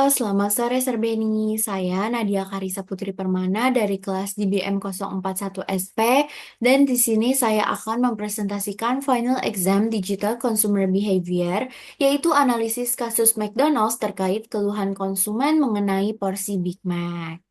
Selamat sore Serbeni. Saya Nadia Karisa Putri Permana dari kelas DBM 041 SP dan di sini saya akan mempresentasikan Final Exam Digital Consumer Behavior, yaitu analisis kasus McDonald's terkait keluhan konsumen mengenai porsi Big Mac.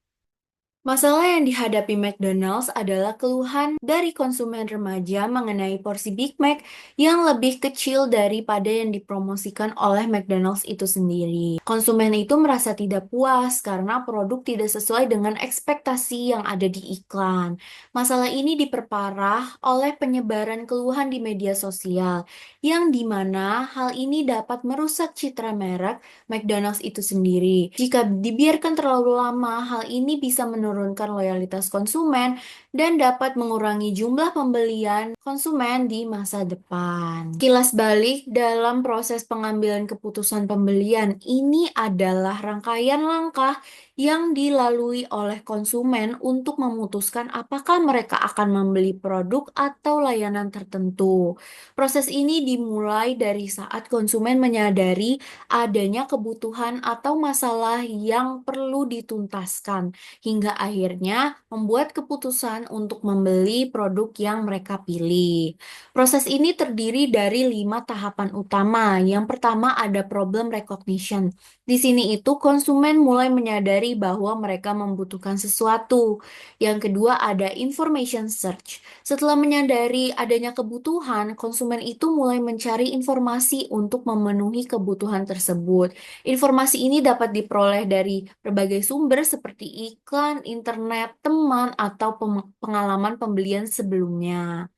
Masalah yang dihadapi McDonald's adalah keluhan dari konsumen remaja mengenai porsi Big Mac yang lebih kecil daripada yang dipromosikan oleh McDonald's itu sendiri. Konsumen itu merasa tidak puas karena produk tidak sesuai dengan ekspektasi yang ada di iklan. Masalah ini diperparah oleh penyebaran keluhan di media sosial, yang dimana hal ini dapat merusak citra merek McDonald's itu sendiri. Jika dibiarkan terlalu lama, hal ini bisa menurunkan loyalitas konsumen dan dapat mengurangi jumlah pembelian konsumen di masa depan. Kilas balik dalam proses pengambilan keputusan pembelian, ini adalah rangkaian langkah yang dilalui oleh konsumen untuk memutuskan apakah mereka akan membeli produk atau layanan tertentu. Proses ini dimulai dari saat konsumen menyadari adanya kebutuhan atau masalah yang perlu dituntaskan, hingga akhirnya membuat keputusan untuk membeli produk yang mereka pilih. Proses ini terdiri dari 5 tahapan utama. Yang pertama ada problem recognition. Di sini itu konsumen mulai menyadari bahwa mereka membutuhkan sesuatu. Yang kedua ada information search. Setelah menyadari adanya kebutuhan, konsumen itu mulai mencari informasi untuk memenuhi kebutuhan tersebut. Informasi ini dapat diperoleh dari berbagai sumber seperti iklan, internet, teman, atau pengalaman pembelian sebelumnya.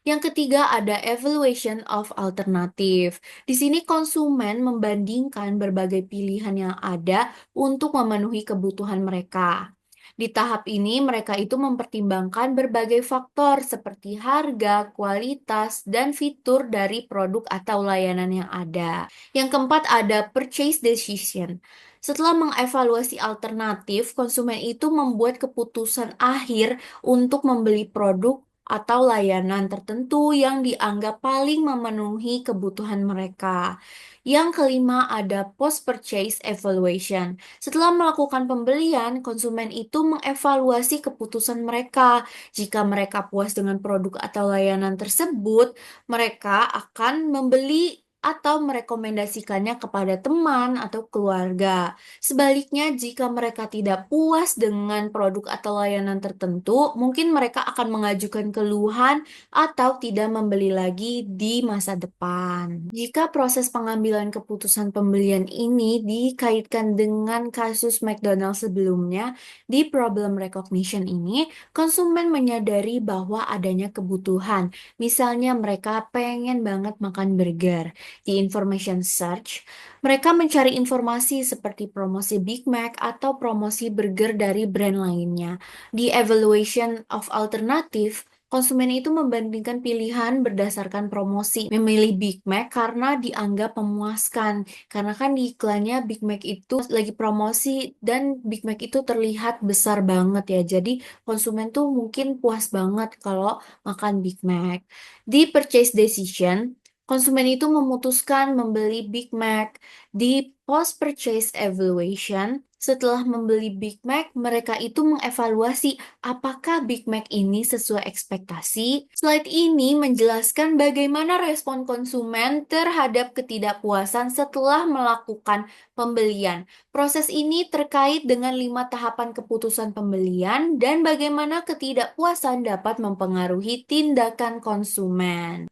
Yang ketiga ada evaluation of alternative. Di sini konsumen membandingkan berbagai pilihan yang ada untuk memenuhi kebutuhan mereka. Di tahap ini, mereka itu mempertimbangkan berbagai faktor seperti harga, kualitas, dan fitur dari produk atau layanan yang ada. Yang keempat ada purchase decision. Setelah mengevaluasi alternatif, konsumen itu membuat keputusan akhir untuk membeli produk atau layanan tertentu yang dianggap paling memenuhi kebutuhan mereka. Yang kelima ada post-purchase evaluation. Setelah melakukan pembelian, konsumen itu mengevaluasi keputusan mereka. Jika mereka puas dengan produk atau layanan tersebut, mereka akan membeli atau merekomendasikannya kepada teman atau keluarga. Sebaliknya, jika mereka tidak puas dengan produk atau layanan tertentu, mungkin mereka akan mengajukan keluhan atau tidak membeli lagi di masa depan. Jika proses pengambilan keputusan pembelian ini dikaitkan dengan kasus McDonald's sebelumnya, di problem recognition ini, konsumen menyadari bahwa adanya kebutuhan. Misalnya mereka pengen banget makan burger. Di information search, mereka mencari informasi seperti promosi Big Mac atau promosi burger dari brand lainnya. Di evaluation of alternative, konsumen itu membandingkan pilihan berdasarkan promosi. Memilih Big Mac karena dianggap memuaskan. Karena kan di iklannya Big Mac itu lagi promosi dan Big Mac itu terlihat besar banget ya. Jadi konsumen tuh mungkin puas banget kalau makan Big Mac. Di purchase decision, konsumen itu memutuskan membeli Big Mac. Di post-purchase evaluation, setelah membeli Big Mac, mereka itu mengevaluasi apakah Big Mac ini sesuai ekspektasi. Slide ini menjelaskan bagaimana respon konsumen terhadap ketidakpuasan setelah melakukan pembelian. Proses ini terkait dengan 5 tahapan keputusan pembelian dan bagaimana ketidakpuasan dapat mempengaruhi tindakan konsumen.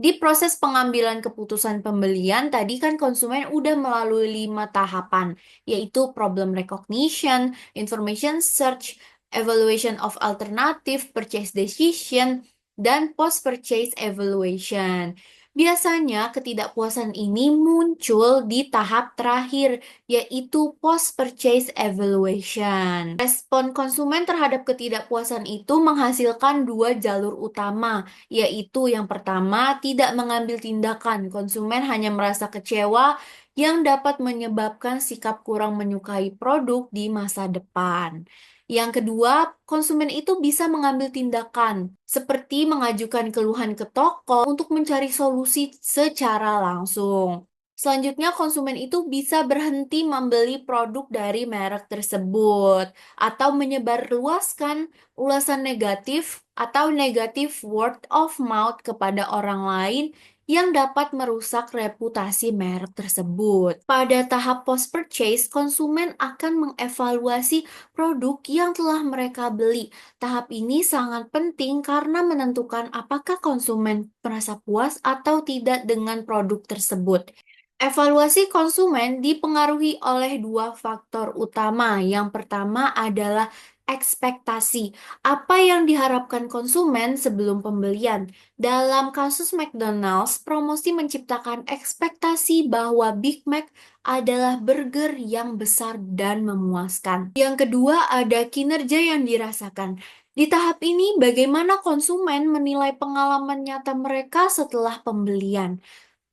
Di proses pengambilan keputusan pembelian, tadi kan konsumen udah melalui 5 tahapan, yaitu problem recognition, information search, evaluation of alternative, purchase decision, dan post-purchase evaluation. Biasanya ketidakpuasan ini muncul di tahap terakhir, yaitu post-purchase evaluation. Respon konsumen terhadap ketidakpuasan itu menghasilkan 2 jalur utama, yaitu yang pertama, tidak mengambil tindakan. Konsumen hanya merasa kecewa yang dapat menyebabkan sikap kurang menyukai produk di masa depan. Yang kedua, konsumen itu bisa mengambil tindakan, seperti mengajukan keluhan ke toko untuk mencari solusi secara langsung. Selanjutnya, konsumen itu bisa berhenti membeli produk dari merek tersebut atau menyebarluaskan ulasan negatif atau negatif word of mouth kepada orang lain yang dapat merusak reputasi merek tersebut. Pada tahap post-purchase, konsumen akan mengevaluasi produk yang telah mereka beli. Tahap ini sangat penting karena menentukan apakah konsumen merasa puas atau tidak dengan produk tersebut. Evaluasi konsumen dipengaruhi oleh dua faktor utama. Yang pertama adalah ekspektasi. Apa yang diharapkan konsumen sebelum pembelian? Dalam kasus McDonald's, promosi menciptakan ekspektasi bahwa Big Mac adalah burger yang besar dan memuaskan. Yang kedua ada kinerja yang dirasakan. Di tahap ini, bagaimana konsumen menilai pengalaman nyata mereka setelah pembelian?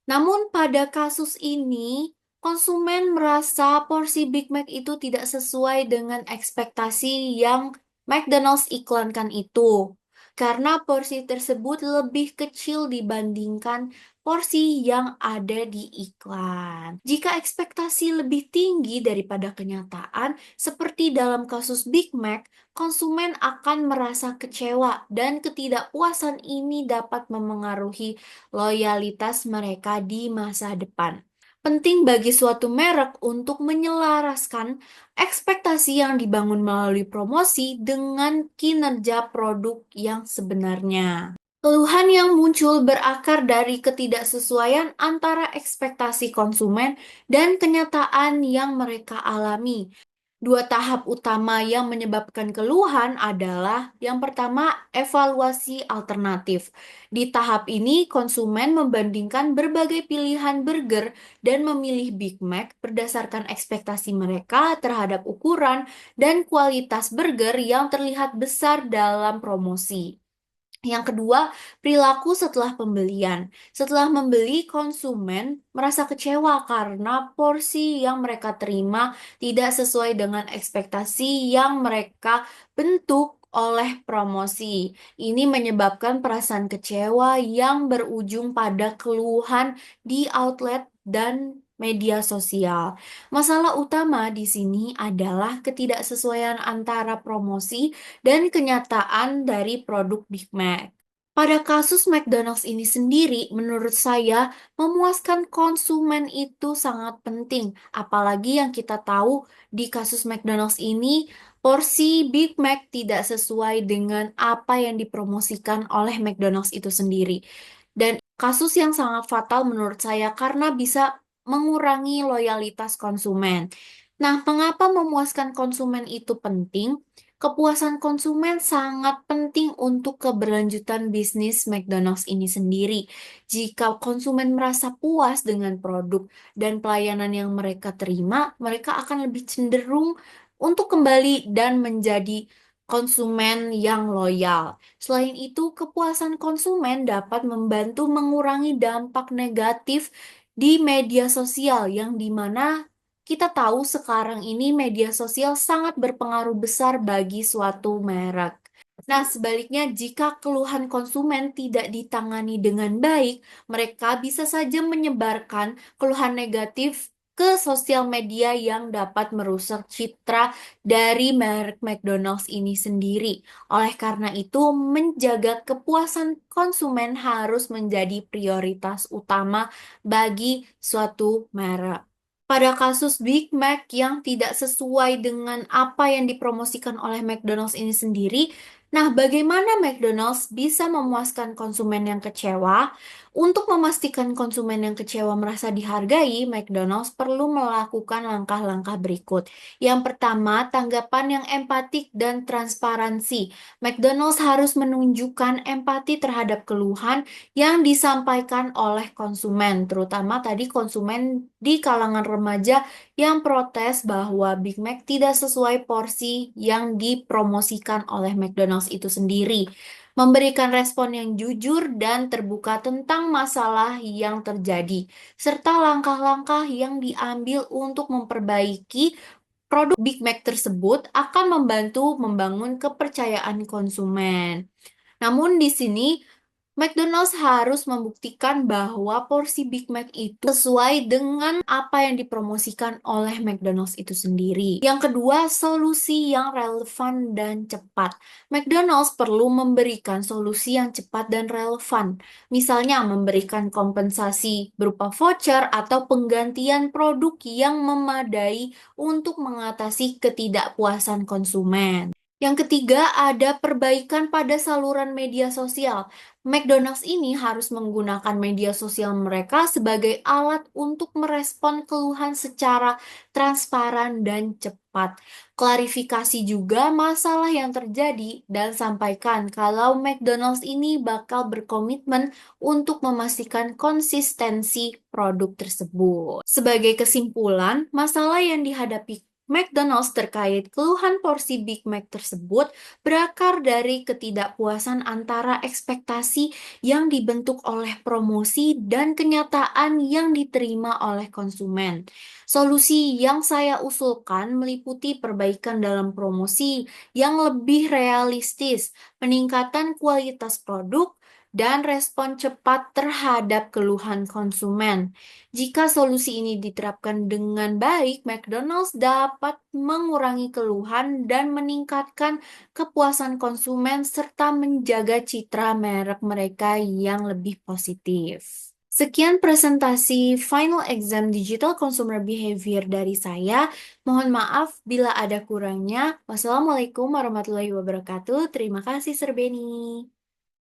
Namun pada kasus ini, konsumen merasa porsi Big Mac itu tidak sesuai dengan ekspektasi yang McDonald's iklankan itu. Karena porsi tersebut lebih kecil dibandingkan porsi yang ada di iklan. Jika ekspektasi lebih tinggi daripada kenyataan, seperti dalam kasus Big Mac, konsumen akan merasa kecewa dan ketidakpuasan ini dapat memengaruhi loyalitas mereka di masa depan. Penting bagi suatu merek untuk menyelaraskan ekspektasi yang dibangun melalui promosi dengan kinerja produk yang sebenarnya. Keluhan yang muncul berakar dari ketidaksesuaian antara ekspektasi konsumen dan kenyataan yang mereka alami. Dua tahap utama yang menyebabkan keluhan adalah yang pertama, evaluasi alternatif. Di tahap ini, konsumen membandingkan berbagai pilihan burger dan memilih Big Mac berdasarkan ekspektasi mereka terhadap ukuran dan kualitas burger yang terlihat besar dalam promosi. Yang kedua, perilaku setelah pembelian. Setelah membeli, konsumen merasa kecewa karena porsi yang mereka terima tidak sesuai dengan ekspektasi yang mereka bentuk oleh promosi. Ini menyebabkan perasaan kecewa yang berujung pada keluhan di outlet dan media sosial. Masalah utama di sini adalah ketidaksesuaian antara promosi dan kenyataan dari produk Big Mac. Pada kasus McDonald's ini sendiri, menurut saya, memuaskan konsumen itu sangat penting. Apalagi yang kita tahu di kasus McDonald's ini, porsi Big Mac tidak sesuai dengan apa yang dipromosikan oleh McDonald's itu sendiri. Dan kasus yang sangat fatal menurut saya karena bisa mengurangi loyalitas konsumen. Nah, mengapa memuaskan konsumen itu penting? Kepuasan konsumen sangat penting untuk keberlanjutan bisnis McDonald's ini sendiri. Jika konsumen merasa puas dengan produk dan pelayanan yang mereka terima, mereka akan lebih cenderung untuk kembali dan menjadi konsumen yang loyal. Selain itu, kepuasan konsumen dapat membantu mengurangi dampak negatif di media sosial yang dimana kita tahu sekarang ini media sosial sangat berpengaruh besar bagi suatu merek. Nah, sebaliknya, jika keluhan konsumen tidak ditangani dengan baik, mereka bisa saja menyebarkan keluhan negatif ke sosial media yang dapat merusak citra dari merek McDonald's ini sendiri. Oleh karena itu, menjaga kepuasan konsumen harus menjadi prioritas utama bagi suatu merek. Pada kasus Big Mac yang tidak sesuai dengan apa yang dipromosikan oleh McDonald's ini sendiri, nah bagaimana McDonald's bisa memuaskan konsumen yang kecewa? Untuk memastikan konsumen yang kecewa merasa dihargai, McDonald's perlu melakukan langkah-langkah berikut. Yang pertama, tanggapan yang empatik dan transparansi. McDonald's harus menunjukkan empati terhadap keluhan yang disampaikan oleh konsumen, terutama tadi konsumen di kalangan remaja yang protes bahwa Big Mac tidak sesuai porsi yang dipromosikan oleh McDonald's itu sendiri. Memberikan respon yang jujur dan terbuka tentang masalah yang terjadi, serta langkah-langkah yang diambil untuk memperbaiki produk Big Mac tersebut akan membantu membangun kepercayaan konsumen. Namun di sini McDonald's harus membuktikan bahwa porsi Big Mac itu sesuai dengan apa yang dipromosikan oleh McDonald's itu sendiri. Yang kedua, solusi yang relevan dan cepat. McDonald's perlu memberikan solusi yang cepat dan relevan. Misalnya memberikan kompensasi berupa voucher atau penggantian produk yang memadai untuk mengatasi ketidakpuasan konsumen. Yang ketiga, ada perbaikan pada saluran media sosial. McDonald's ini harus menggunakan media sosial mereka sebagai alat untuk merespon keluhan secara transparan dan cepat. Klarifikasi juga masalah yang terjadi dan sampaikan kalau McDonald's ini bakal berkomitmen untuk memastikan konsistensi produk tersebut. Sebagai kesimpulan, masalah yang dihadapi McDonald's terkait keluhan porsi Big Mac tersebut berakar dari ketidakpuasan antara ekspektasi yang dibentuk oleh promosi dan kenyataan yang diterima oleh konsumen. Solusi yang saya usulkan meliputi perbaikan dalam promosi yang lebih realistis, peningkatan kualitas produk, dan respon cepat terhadap keluhan konsumen. Jika solusi ini diterapkan dengan baik, McDonald's dapat mengurangi keluhan dan meningkatkan kepuasan konsumen serta menjaga citra merek mereka yang lebih positif. Sekian presentasi Final Exam Digital Consumer Behavior dari saya. Mohon maaf bila ada kurangnya. Wassalamualaikum warahmatullahi wabarakatuh. Terima kasih, Sir Beni.